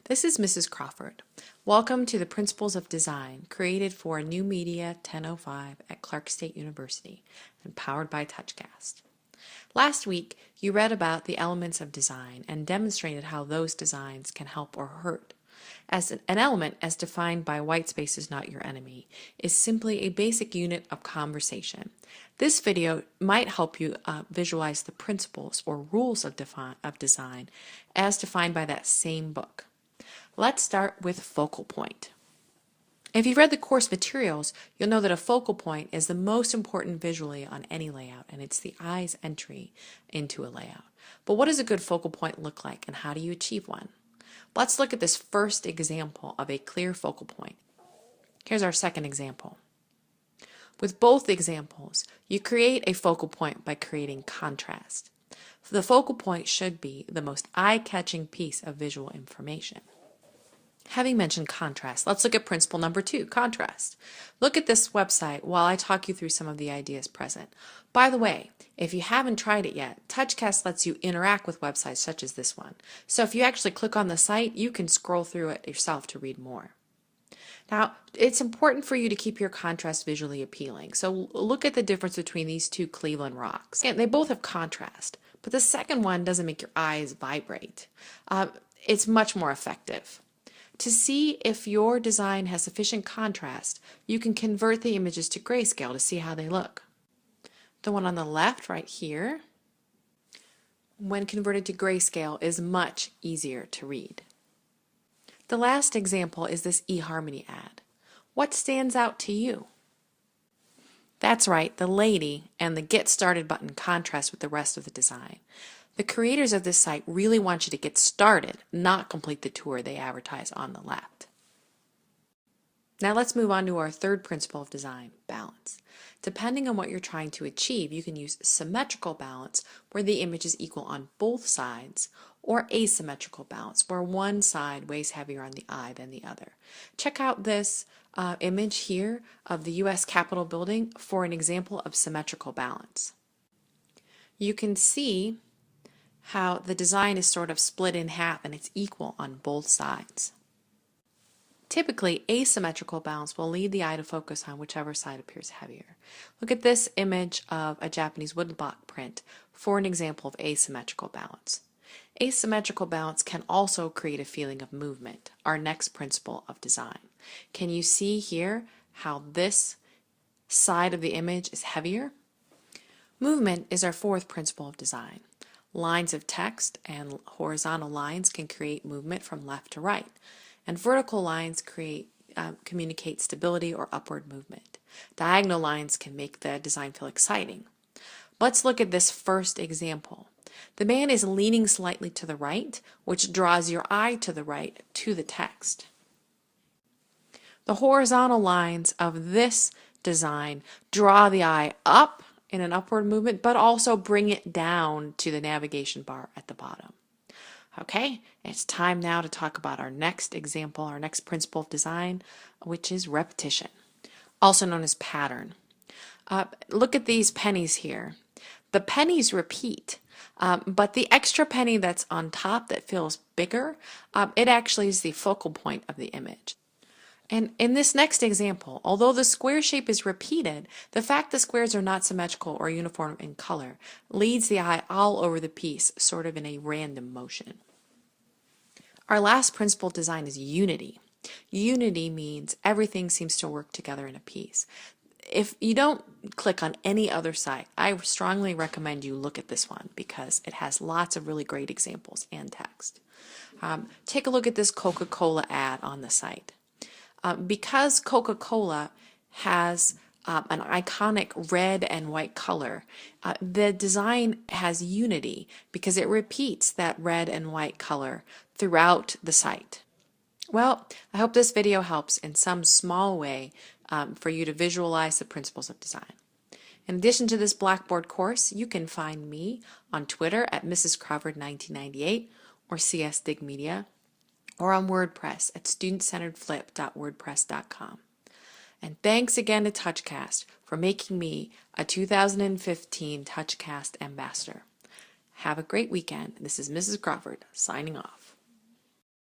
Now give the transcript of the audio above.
This is Mrs. Crawford. Welcome to the Principles of Design, created for New Media 1005 at Clark State University and powered by TouchCast. Last week, you read about the elements of design and demonstrated how those designs can help or hurt. As an element, as defined by white space is not your enemy, is simply a basic unit of conversation. This video might help you visualize the principles or rules of design as defined by that same book. Let's start with focal point. If you've read the course materials, you'll know that a focal point is the most important visually on any layout, and it's the eye's entry into a layout. But what does a good focal point look like, and how do you achieve one? Let's look at this first example of a clear focal point. Here's our second example. With both examples, you create a focal point by creating contrast. The focal point should be the most eye-catching piece of visual information. Having mentioned contrast, let's look at principle number 2, contrast. Look at this website while I talk you through some of the ideas present. By the way, if you haven't tried it yet, TouchCast lets you interact with websites such as this one. So if you actually click on the site, you can scroll through it yourself to read more. Now, it's important for you to keep your contrast visually appealing. So look at the difference between these two Cleveland rocks. Again, they both have contrast, but the second one doesn't make your eyes vibrate. It's much more effective. To see if your design has sufficient contrast, you can convert the images to grayscale to see how they look. The one on the left right here, when converted to grayscale, is much easier to read. The last example is this eHarmony ad. What stands out to you? That's right, the lady and the Get Started button contrast with the rest of the design. The creators of this site really want you to get started, not complete the tour they advertise on the left. Now let's move on to our third principle of design, balance. Depending on what you're trying to achieve, you can use symmetrical balance, where the image is equal on both sides, or asymmetrical balance, where one side weighs heavier on the eye than the other. Check out this image here of the U.S. Capitol building for an example of symmetrical balance. You can see how the design is sort of split in half and it's equal on both sides. Typically, asymmetrical balance will lead the eye to focus on whichever side appears heavier. Look at this image of a Japanese woodblock print for an example of asymmetrical balance. Asymmetrical balance can also create a feeling of movement, our next principle of design. Can you see here how this side of the image is heavier? Movement is our fourth principle of design. Lines of text and horizontal lines can create movement from left to right, and vertical lines communicate stability or upward movement. Diagonal lines can make the design feel exciting. Let's look at this first example. The man is leaning slightly to the right, which draws your eye to the right to the text. The horizontal lines of this design draw the eye up in an upward movement, but also bring it down to the navigation bar at the bottom. Okay, it's time now to talk about our next example, our next principle of design, which is repetition, also known as pattern. Look at these pennies here. The pennies repeat, but the extra penny that's on top that feels bigger, it actually is the focal point of the image. And in this next example, although the square shape is repeated, the fact the squares are not symmetrical or uniform in color leads the eye all over the piece, sort of in a random motion. Our last principle of design is unity. Unity means everything seems to work together in a piece. If you don't click on any other site, I strongly recommend you look at this one because it has lots of really great examples and text. Take a look at this Coca-Cola ad on the site. Because Coca-Cola has an iconic red and white color, the design has unity because it repeats that red and white color throughout the site. Well, I hope this video helps in some small way for you to visualize the principles of design. In addition to this Blackboard course, you can find me on Twitter at Mrs. Crawford 1998 or CS Dig Media, or on WordPress at studentcenteredflip.wordpress.com. And thanks again to TouchCast for making me a 2015 TouchCast ambassador. Have a great weekend. This is Mrs. Crawford signing off.